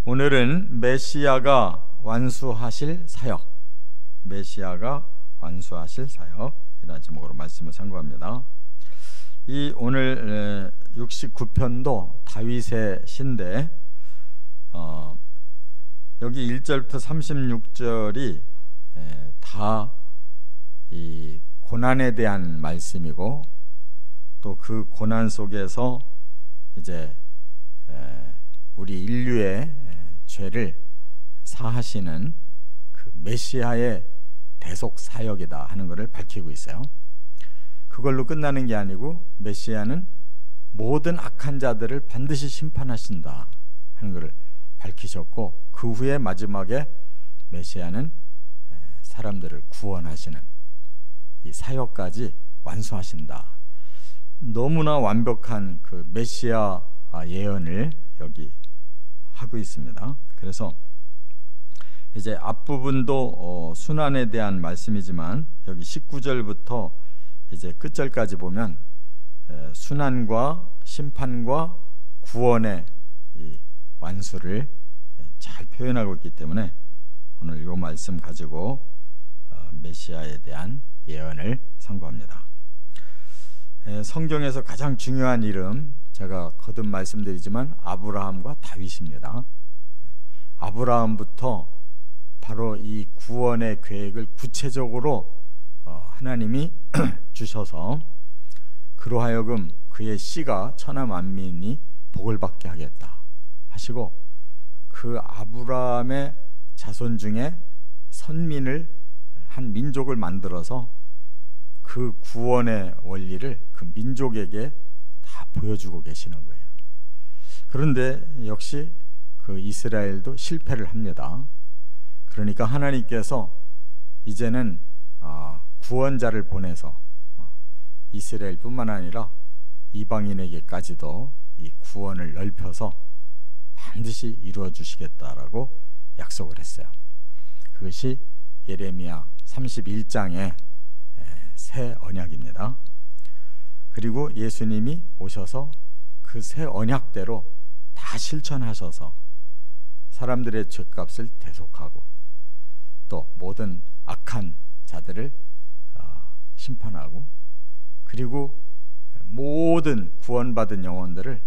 오늘은 메시아가 완수하실 사역, 메시아가 완수하실 사역이라는 제목으로 말씀을 상고합니다. 이 오늘 69편도 다윗의 시인데 여기 1절부터 36절이 다 이 고난에 대한 말씀이고, 또 그 고난 속에서 이제 우리 인류의 죄를 사하시는 그 메시아의 대속 사역이다 하는 것을 밝히고 있어요. 그걸로 끝나는 게 아니고 메시아는 모든 악한 자들을 반드시 심판하신다 하는 것을 밝히셨고, 그 후에 마지막에 메시아는 사람들을 구원하시는 이 사역까지 완수하신다. 너무나 완벽한 그 메시아 예언을 여기 하고 있습니다. 그래서 이제 앞부분도 순환에 대한 말씀이지만 여기 19절부터 이제 끝절까지 보면 순환과 심판과 구원의 이 완수를 잘 표현하고 있기 때문에 오늘 이 말씀 가지고 메시아에 대한 예언을 상고합니다. 성경에서 가장 중요한 이름, 제가 거듭 말씀드리지만 아브라함과 다윗입니다. 아브라함부터 바로 이 구원의 계획을 구체적으로 하나님이 주셔서 그로 하여금 그의 씨가 천하 만민이 복을 받게 하겠다 하시고, 그 아브라함의 자손 중에 선민을 한 민족을 만들어서 그 구원의 원리를 그 민족에게 다 보여주고 계시는 거예요. 그런데 역시 그 이스라엘도 실패를 합니다. 그러니까 하나님께서 이제는 구원자를 보내서 이스라엘뿐만 아니라 이방인에게까지도 이 구원을 넓혀서 반드시 이루어 주시겠다라고 약속을 했어요. 그것이 예레미야 31장의 새 언약입니다. 그리고 예수님이 오셔서 그 새 언약대로 다 실천하셔서 사람들의 죄값을 대속하고 또 모든 악한 자들을 심판하고, 그리고 모든 구원받은 영혼들을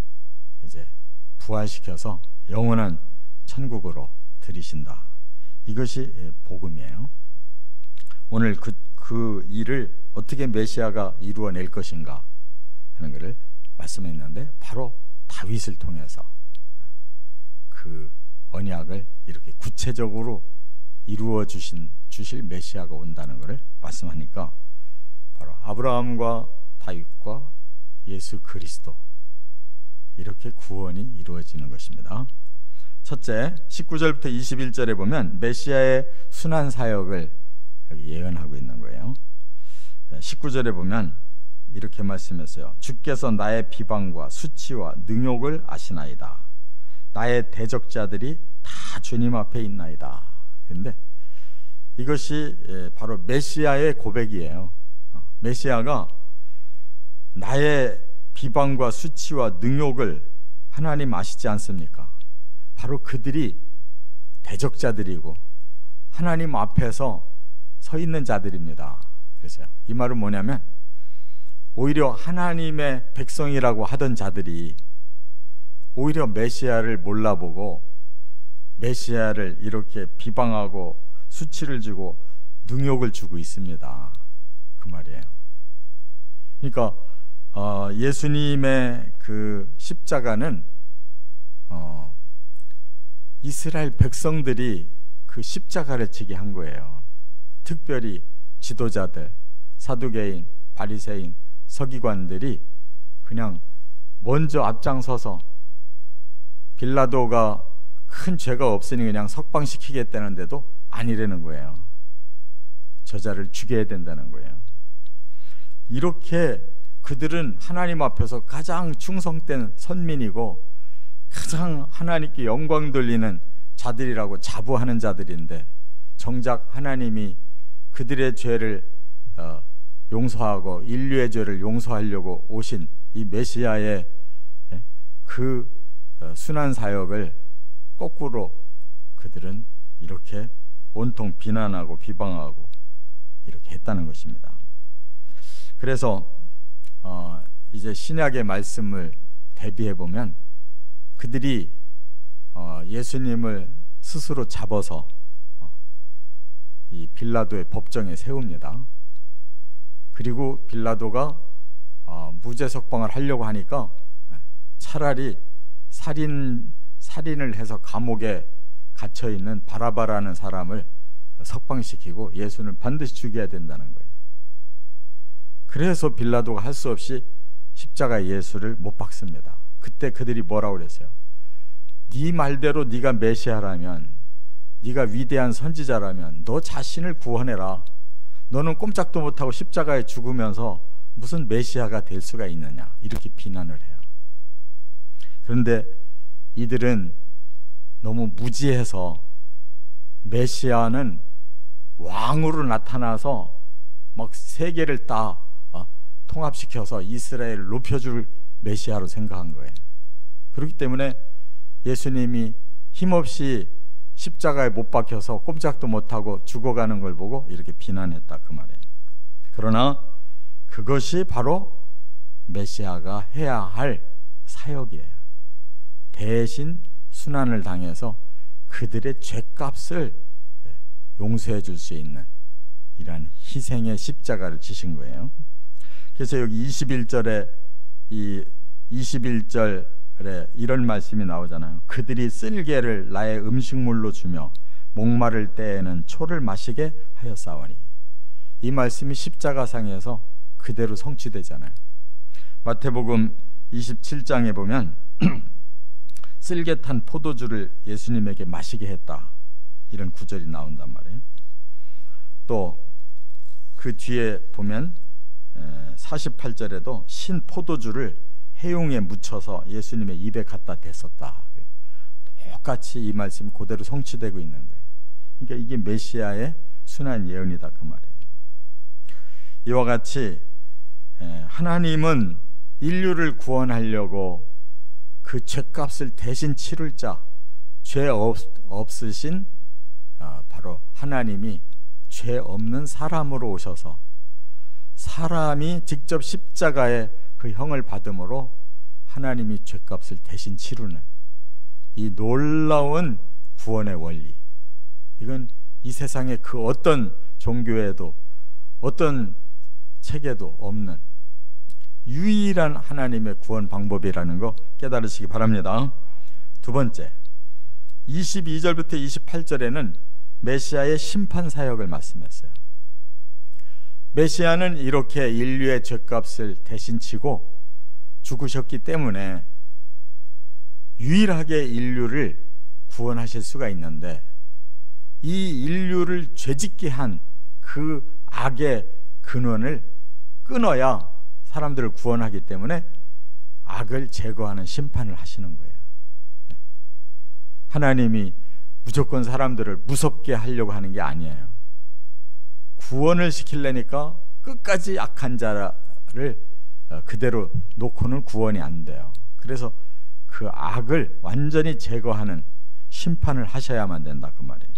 이제 부활시켜서 영원한 천국으로 들이신다. 이것이 복음이에요. 오늘 그 일을 어떻게 메시아가 이루어낼 것인가 하는 것을 말씀했는데, 바로 다윗을 통해서 그 언약을 이렇게 구체적으로 이루어 주실 메시아가 온다는 것을 말씀하니까, 바로 아브라함과 다윗과 예수 그리스도, 이렇게 구원이 이루어지는 것입니다. 첫째, 19절부터 21절에 보면 메시아의 순환 사역을 여기 예언하고 있는 거예요. 19절에 보면 이렇게 말씀했어요. 주께서 나의 비방과 수치와 능욕을 아시나이다. 나의 대적자들이 다 주님 앞에 있나이다. 그런데 이것이 바로 메시아의 고백이에요. 메시아가 나의 비방과 수치와 능욕을 하나님 아시지 않습니까? 바로 그들이 대적자들이고 하나님 앞에서 서 있는 자들입니다. 그래서 이 말은 뭐냐면, 오히려 하나님의 백성이라고 하던 자들이 오히려 메시아를 몰라보고 메시아를 이렇게 비방하고 수치를 주고 능욕을 주고 있습니다. 그 말이에요. 그러니까 예수님의 그 십자가는 이스라엘 백성들이 그 십자가를 지게 한 거예요. 특별히 지도자들, 사두개인, 바리새인, 서기관들이 그냥 먼저 앞장서서 빌라도가 큰 죄가 없으니 그냥 석방시키겠다는데도 아니라는 거예요. 저자를 죽여야 된다는 거예요. 이렇게 그들은 하나님 앞에서 가장 충성된 선민이고 가장 하나님께 영광 돌리는 자들이라고 자부하는 자들인데, 정작 하나님이 그들의 죄를 용서하고 인류의 죄를 용서하려고 오신 이 메시아의 그 순환 사역을 거꾸로 그들은 이렇게 온통 비난하고 비방하고 이렇게 했다는 것입니다. 그래서 이제 신약의 말씀을 대비해 보면 그들이 예수님을 스스로 잡아서 이 빌라도의 법정에 세웁니다. 그리고 빌라도가 무죄 석방을 하려고 하니까 차라리 살인을 해서 감옥에 갇혀 있는 바라바라는 사람을 석방시키고 예수는 반드시 죽여야 된다는 거예요. 그래서 빌라도가 할 수 없이 십자가에 예수를 못 박습니다. 그때 그들이 뭐라고 그랬어요? 네 말대로 네가 메시아라면, 네가 위대한 선지자라면 너 자신을 구원해라. 너는 꼼짝도 못하고 십자가에 죽으면서 무슨 메시아가 될 수가 있느냐, 이렇게 비난을 해요. 그런데 이들은 너무 무지해서 메시아는 왕으로 나타나서 막 세계를 다 통합시켜서 이스라엘을 높여줄 메시아로 생각한 거예요. 그렇기 때문에 예수님이 힘없이 십자가에 못 박혀서 꼼짝도 못하고 죽어가는 걸 보고 이렇게 비난했다, 그 말이에요. 그러나 그것이 바로 메시아가 해야 할 사역이에요. 대신 순환을 당해서 그들의 죄값을 용서해 줄 수 있는 이러한 희생의 십자가를 지신 거예요. 그래서 여기 21절에 이런 말씀이 나오잖아요. 그들이 쓸개를 나의 음식물로 주며 목마를 때에는 초를 마시게 하였사오니. 이 말씀이 십자가상에서 그대로 성취되잖아요. 마태복음 27장에 보면 쓸개 탄 포도주를 예수님에게 마시게 했다, 이런 구절이 나온단 말이에요. 또 그 뒤에 보면 48절에도 신 포도주를 해용에 묻혀서 예수님의 입에 갖다 댔었다. 똑같이 이 말씀이 그대로 성취되고 있는 거예요. 그러니까 이게 메시아의 순한 예언이다, 그 말이에요. 이와 같이 하나님은 인류를 구원하려고 그 죄값을 대신 치를 자, 죄 없으신 바로 하나님이 죄 없는 사람으로 오셔서 사람이 직접 십자가에 그 형을 받음으로 하나님이 죄값을 대신 치르는 이 놀라운 구원의 원리, 이건 이 세상의 그 어떤 종교에도 어떤 책에도 없는 유일한 하나님의 구원 방법이라는 거 깨달으시기 바랍니다. 두 번째, 22절부터 28절에는 메시아의 심판 사역을 말씀했어요. 메시아는 이렇게 인류의 죄값을 대신 치고 죽으셨기 때문에 유일하게 인류를 구원하실 수가 있는데, 이 인류를 죄짓게 한 그 악의 근원을 끊어야 사람들을 구원하기 때문에 악을 제거하는 심판을 하시는 거예요. 하나님이 무조건 사람들을 무섭게 하려고 하는 게 아니에요. 구원을 시키려니까 끝까지 악한 자를 그대로 놓고는 구원이 안 돼요. 그래서 그 악을 완전히 제거하는 심판을 하셔야만 된다, 그 말이에요.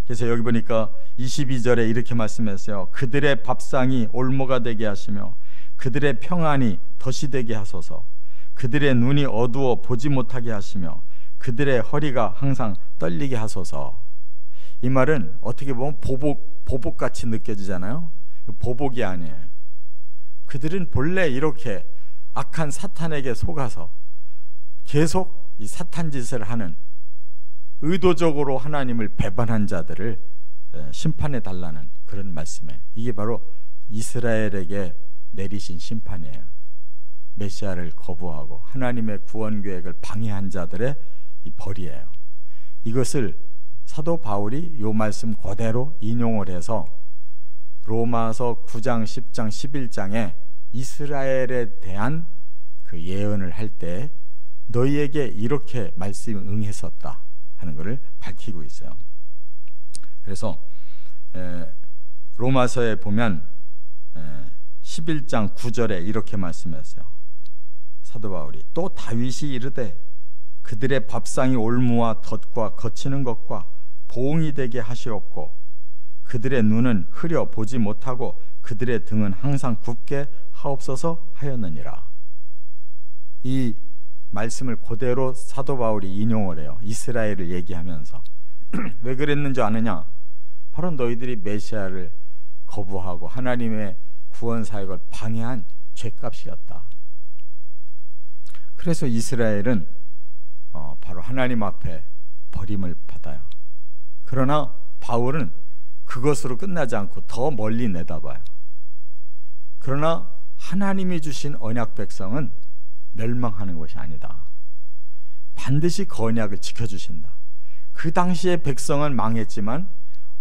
그래서 여기 보니까 22절에 이렇게 말씀했어요. 그들의 밥상이 올모가 되게 하시며 그들의 평안이 덫이 되게 하소서. 그들의 눈이 어두워 보지 못하게 하시며 그들의 허리가 항상 떨리게 하소서. 이 말은 어떻게 보면 보복같이 느껴지잖아요. 보복이 아니에요. 그들은 본래 이렇게 악한 사탄에게 속아서 계속 이 사탄 짓을 하는, 의도적으로 하나님을 배반한 자들을 심판해 달라는 그런 말씀이에요. 이게 바로 이스라엘에게 내리신 심판이에요. 메시아를 거부하고 하나님의 구원 계획을 방해한 자들의 이 벌이에요. 이것을 사도 바울이 이 말씀 그대로 인용을 해서 로마서 9장, 10장, 11장에 이스라엘에 대한 그 예언을 할 때 너희에게 이렇게 말씀이 응했었다 하는 것을 밝히고 있어요. 그래서 로마서에 보면 11장 9절에 이렇게 말씀했어요. 사도 바울이 또 다윗이 이르되 그들의 밥상이 올무와 덫과 거치는 것과 보응이 되게 하시옵고 그들의 눈은 흐려 보지 못하고 그들의 등은 항상 굽게 하옵소서 하였느니라. 이 말씀을 그대로 사도 바울이 인용을 해요. 이스라엘을 얘기하면서 왜 그랬는지 아느냐? 바로 너희들이 메시아를 거부하고 하나님의 구원 사역을 방해한 죄값이었다. 그래서 이스라엘은 바로 하나님 앞에 버림을 받아요. 그러나 바울은 그것으로 끝나지 않고 더 멀리 내다봐요. 그러나 하나님이 주신 언약 백성은 멸망하는 것이 아니다. 반드시 그 언약을 지켜주신다. 그 당시의 백성은 망했지만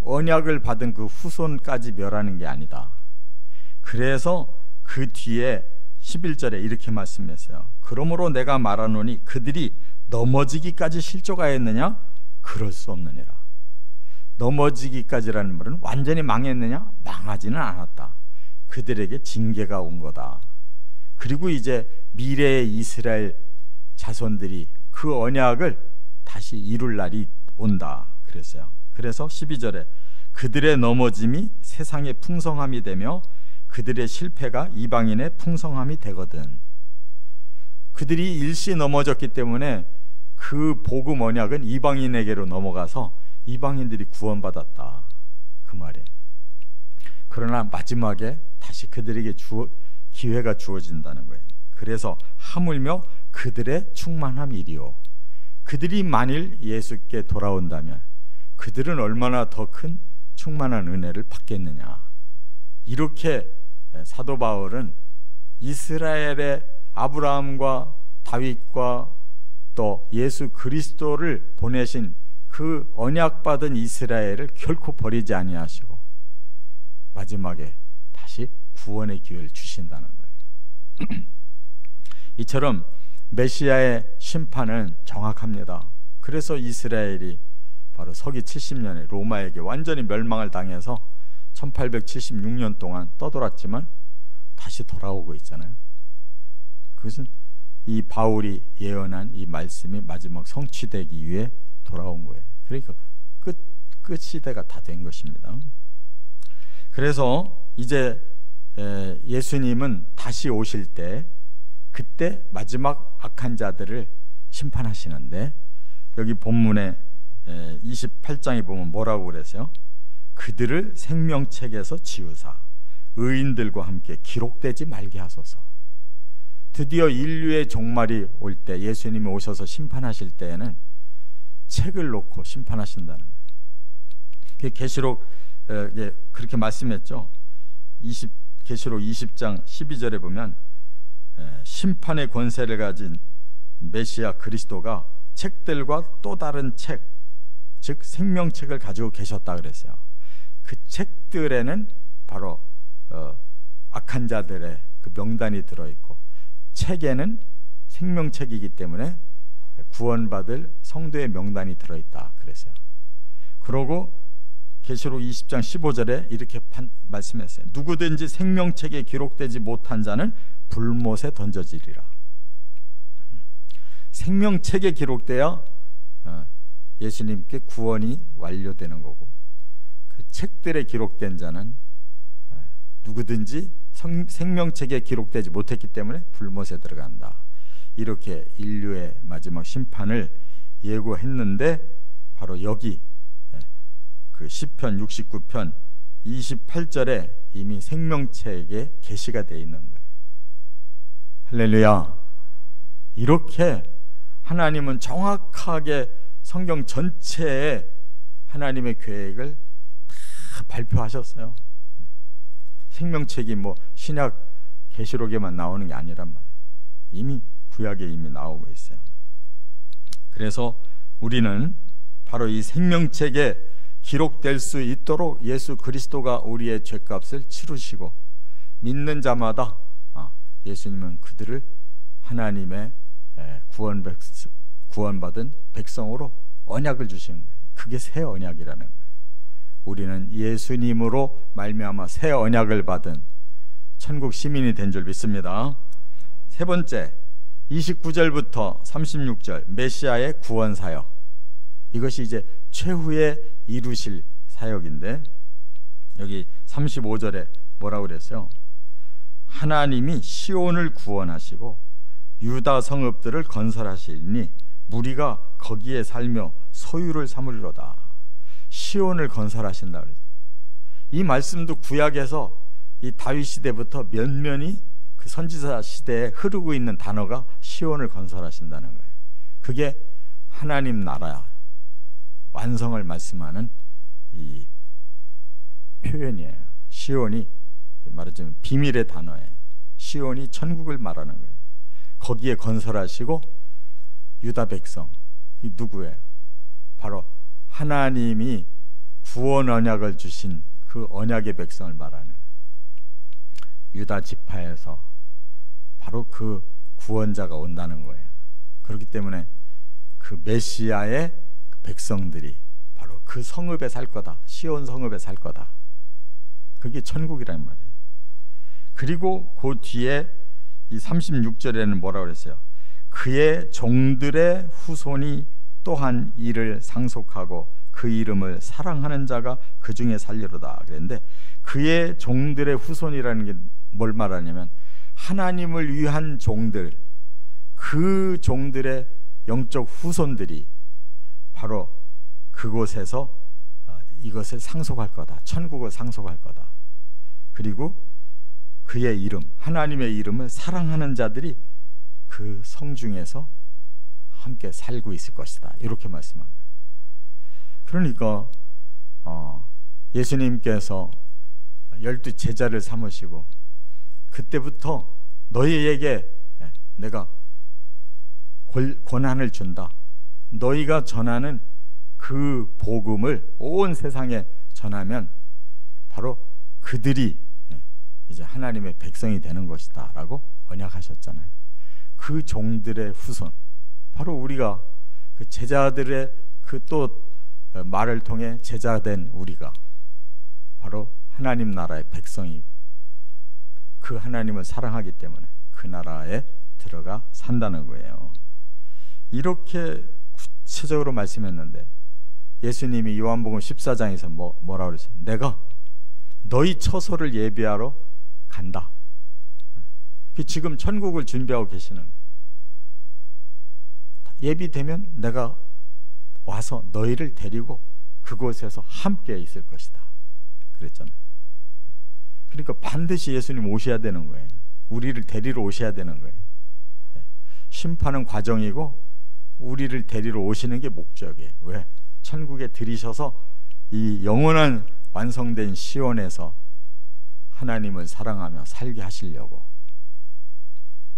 언약을 받은 그 후손까지 멸하는 게 아니다. 그래서 그 뒤에 11절에 이렇게 말씀했어요. 그러므로 내가 말하노니 그들이 넘어지기까지 실족하였느냐? 그럴 수 없느니라. 넘어지기까지라는 말은 완전히 망했느냐? 망하지는 않았다. 그들에게 징계가 온 거다. 그리고 이제 미래의 이스라엘 자손들이 그 언약을 다시 이룰 날이 온다 그랬어요. 그래서 12절에 그들의 넘어짐이 세상의 풍성함이 되며 그들의 실패가 이방인의 풍성함이 되거든. 그들이 일시 넘어졌기 때문에 그 복음 언약은 이방인에게로 넘어가서 이방인들이 구원받았다 그 말이에요. 그러나 마지막에 다시 그들에게 기회가 주어진다는 거예요. 그래서 하물며 그들의 충만함이리요. 그들이 만일 예수께 돌아온다면 그들은 얼마나 더 큰 충만한 은혜를 받겠느냐. 이렇게 사도 바울은 이스라엘의 아브라함과 다윗과 또 예수 그리스도를 보내신 그 언약받은 이스라엘을 결코 버리지 아니하시고 마지막에 다시 구원의 기회를 주신다는 거예요. 이처럼 메시아의 심판은 정확합니다. 그래서 이스라엘이 바로 서기 70년에 로마에게 완전히 멸망을 당해서 1876년 동안 떠돌았지만 다시 돌아오고 있잖아요. 그것은 이 바울이 예언한 이 말씀이 마지막 성취되기 위해 돌아온 거예요. 그러니까 끝 시대가 다 된 것입니다. 그래서 이제 예수님은 다시 오실 때 그때 마지막 악한 자들을 심판하시는데 여기 본문에 28장에 보면 뭐라고 그랬어요? 그들을 생명책에서 지우사 의인들과 함께 기록되지 말게 하소서. 드디어 인류의 종말이 올 때 예수님이 오셔서 심판하실 때에는 책을 놓고 심판하신다는 거예요. 계시록 그렇게 말씀했죠. 계시록 20장 12절에 보면 심판의 권세를 가진 메시아 그리스도가 책들과 또 다른 책, 즉 생명책을 가지고 계셨다 그랬어요. 그 책들에는 바로 악한 자들의 그 명단이 들어있고 책에는 생명책이기 때문에 구원받을 성도의 명단이 들어있다 그랬어요. 그러고 계시록 20장 15절에 이렇게 말씀했어요. 누구든지 생명책에 기록되지 못한 자는 불못에 던져지리라. 생명책에 기록되어 예수님께 구원이 완료되는 거고 그 책들에 기록된 자는 누구든지 생명책에 기록되지 못했기 때문에 불못에 들어간다. 이렇게 인류의 마지막 심판을 예고했는데 바로 여기 그 시편 69편 28절에 이미 생명책에 계시가 되어 있는 거예요. 할렐루야. 이렇게 하나님은 정확하게 성경 전체에 하나님의 계획을 다 발표하셨어요. 생명책이 뭐 신약 계시록에만 나오는 게 아니란 말이에요. 이미 구약에 이미 나오고 있어요. 그래서 우리는 바로 이 생명책에 기록될 수 있도록 예수 그리스도가 우리의 죄값을 치르시고 믿는 자마다 예수님은 그들을 하나님의 구원받은 백성으로 언약을 주시는 거예요. 그게 새 언약이라는 거예요. 우리는 예수님으로 말미암아 새 언약을 받은 천국 시민이 된 줄 믿습니다. 세 번째, 29절부터 36절 메시아의 구원 사역, 이것이 이제 최후에 이루실 사역인데, 여기 35절에 뭐라고 그랬어요? 하나님이 시온을 구원하시고 유다 성읍들을 건설하시니 무리가 거기에 살며 소유를 삼으리로다. 시온을 건설하신다 그랬죠. 이 말씀도 구약에서 이 다윗 시대부터 면면이 그 선지자 시대에 흐르고 있는 단어가 시온을 건설하신다는 거예요. 그게 하나님 나라 완성을 말씀하는 이 표현이에요. 시온이 말하자면 비밀의 단어예요. 시온이 천국을 말하는 거예요. 거기에 건설하시고 유다 백성, 이 누구예요? 바로 하나님이 구원 언약을 주신 그 언약의 백성을 말하는 거예요. 유다 지파에서 바로 그 구원자가 온다는 거예요. 그렇기 때문에 그 메시아의 백성들이 바로 그 성읍에 살 거다. 시온 성읍에 살 거다. 그게 천국이란 말이에요. 그리고 그 뒤에 이 36절에는 뭐라고 그랬어요? 그의 종들의 후손이 또한 이를 상속하고 그 이름을 사랑하는 자가 그 중에 살리로다 그랬는데, 그의 종들의 후손이라는 게 뭘 말하냐면 하나님을 위한 종들, 그 종들의 영적 후손들이 바로 그곳에서 이것을 상속할 거다. 천국을 상속할 거다. 그리고 그의 이름, 하나님의 이름을 사랑하는 자들이 그 성중에서 함께 살고 있을 것이다. 이렇게 말씀한 거예요. 그러니까 예수님께서 12 제자를 삼으시고 그때부터 너희에게 내가 권한을 준다. 너희가 전하는 그 복음을 온 세상에 전하면 바로 그들이 이제 하나님의 백성이 되는 것이다 라고 언약하셨잖아요. 그 종들의 후손, 바로 우리가 그 제자들의 그 또 말을 통해 제자된 우리가 바로 하나님 나라의 백성이고, 그 하나님을 사랑하기 때문에 그 나라에 들어가 산다는 거예요. 이렇게 구체적으로 말씀했는데 예수님이 요한복음 14장에서 뭐라고 그랬어요? 내가 너희 처소를 예비하러 간다. 지금 천국을 준비하고 계시는 거예요. 예비되면 내가 와서 너희를 데리고 그곳에서 함께 있을 것이다 그랬잖아요. 그러니까 반드시 예수님 오셔야 되는 거예요. 우리를 데리러 오셔야 되는 거예요. 심판은 과정이고 우리를 데리러 오시는 게 목적이에요. 왜? 천국에 들이셔서 이 영원한 완성된 시온에서 하나님을 사랑하며 살게 하시려고.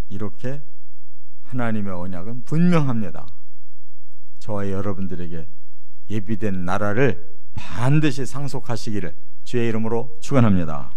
이렇게 하나님의 언약은 분명합니다. 저와 여러분들에게 예비된 나라를 반드시 상속하시기를 주의 이름으로 축원합니다.